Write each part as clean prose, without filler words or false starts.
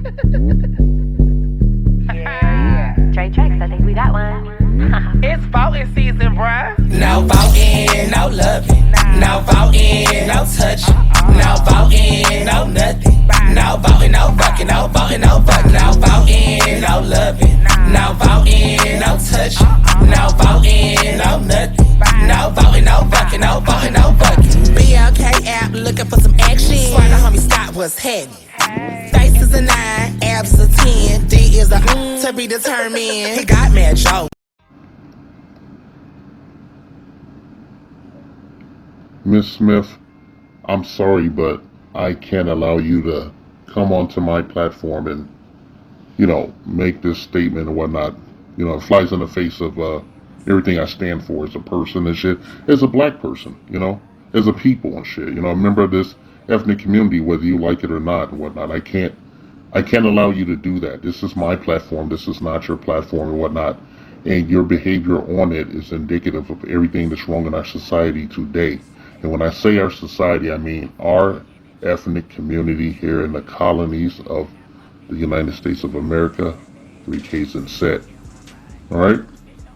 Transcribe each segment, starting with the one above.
Yeah. Trey Tracks, I think we got one. It's voting season, bruh. No voting, no loving. No voting, no touching. No voting, no nothing. No voting, no fucking, no voting, no fucking. No voting, no loving. No voting, no touching. No voting, no nothing. No voting, no fucking, no voting, no fucking. BLK app looking for some action. Swear the homie Scott was heavy. Face is a 9, abs a 10. D is a to be determined. He got mad Joe. Miss Smith, I'm sorry, but I can't allow you to come onto my platform and, make this statement and whatnot. It flies in the face of everything I stand for as a person and shit, as a black person, as a people and shit. A member of this ethnic community, whether you like it or not and whatnot. I can't allow you to do that. This is my platform. This is not your platform and whatnot. And your behavior on it is indicative of everything that's wrong in our society today. And when I say our society, I mean our ethnic community here in the colonies of the United States of America, 3Ks and set. Alright?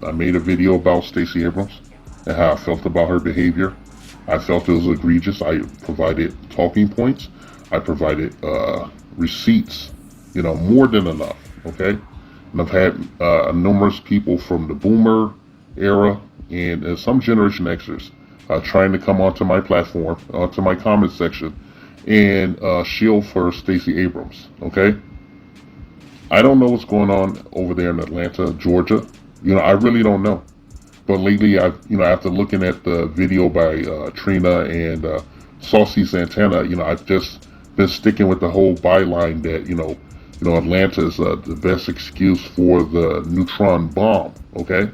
I made a video about Stacey Abrams and how I felt about her behavior. I felt it was egregious. I provided talking points. I provided receipts, more than enough, okay? And I've had numerous people from the boomer era and some Generation Xers trying to come onto my platform, onto my comment section, and shield for Stacey Abrams, okay? I don't know what's going on over there in Atlanta, Georgia. I really don't know. But lately, after looking at the video by Trina and Saucy Santana, I've just been sticking with the whole byline that, Atlanta is the best excuse for the neutron bomb, okay?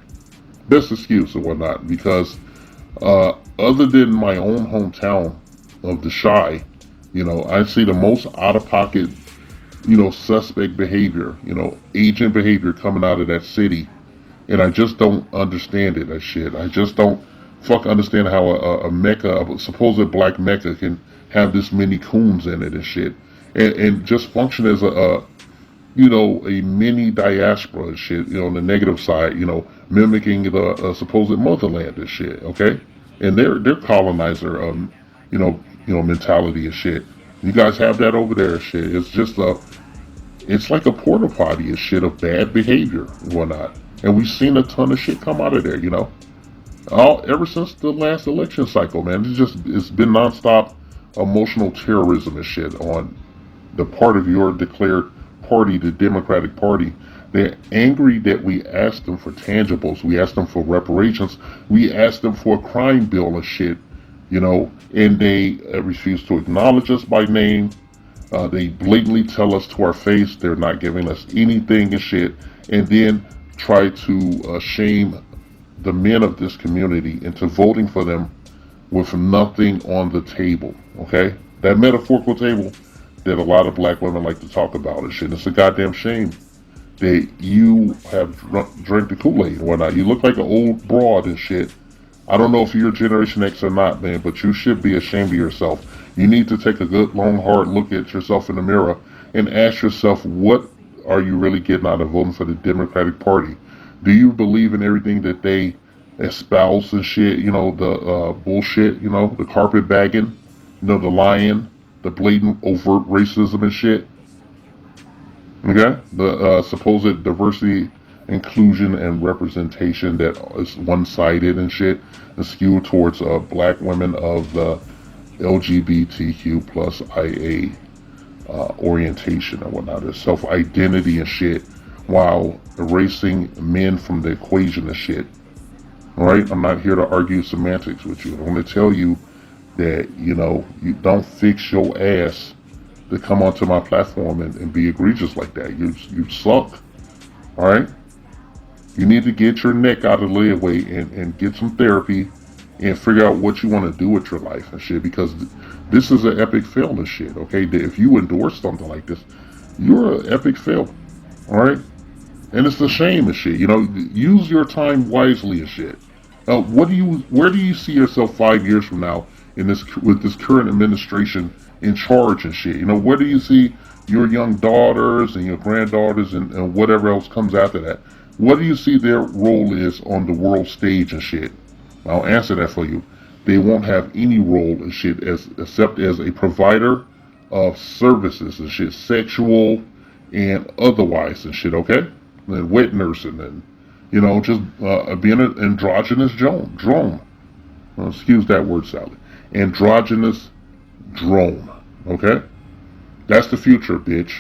Best excuse and whatnot, because other than my own hometown of the Chi, I see the most out-of-pocket, suspect behavior, agent behavior coming out of that city. And I just don't understand it, that shit. I just don't understand how a Mecca, a supposed black Mecca, can have this many coons in it and shit. And just function as a mini diaspora and shit, on the negative side, mimicking the supposed motherland and shit, okay? And their colonizer, mentality and shit. You guys have that over there and shit. It's just it's like a porta potty and shit of bad behavior and whatnot. And we've seen a ton of shit come out of there, ever since the last election cycle, man. It's been nonstop emotional terrorism and shit on the part of your declared party, the Democratic Party. They're angry that we asked them for tangibles, we asked them for reparations, we asked them for a crime bill and shit, and they refuse to acknowledge us by name. They blatantly tell us to our face they're not giving us anything and shit, and then try to shame the men of this community into voting for them with nothing on the table, okay? That metaphorical table that a lot of black women like to talk about and shit. It's a goddamn shame that you have drank the Kool-Aid and whatnot. You look like an old broad and shit. I don't know if you're Generation X or not, man, but you should be ashamed of yourself. You need to take a good, long, hard look at yourself in the mirror and ask yourself, what are you really getting out of voting for the Democratic Party? Do you believe in everything that they espouse and shit, the bullshit, the carpet bagging, the lying, the blatant overt racism and shit? Okay? The supposed diversity, inclusion, and representation that is one-sided and shit, and skewed towards black women of the LGBTQ plus IA orientation and whatnot, their self-identity and shit, while erasing men from the equation and shit. Alright? I'm not here to argue semantics with you. I want to tell you that, you don't fix your ass to come onto my platform and be egregious like that. You suck. Alright? You need to get your neck out of the layaway and get some therapy and figure out what you want to do with your life and shit, because this is an epic fail and shit, okay? If you endorse something like this, you're an epic fail, alright? And it's a shame and shit, use your time wisely and shit. Where do you see yourself 5 years from now with this current administration in charge and shit. You know, where do you see your young daughters and your granddaughters and whatever else comes after that? What do you see their role is on the world stage and shit? I'll answer that for you. They won't have any role and shit except as a provider of services and shit, sexual and otherwise and shit, okay? And wet nursing and, you know, just being an androgynous drone. Excuse that word, Sally. Androgynous drone, okay? That's the future, bitch.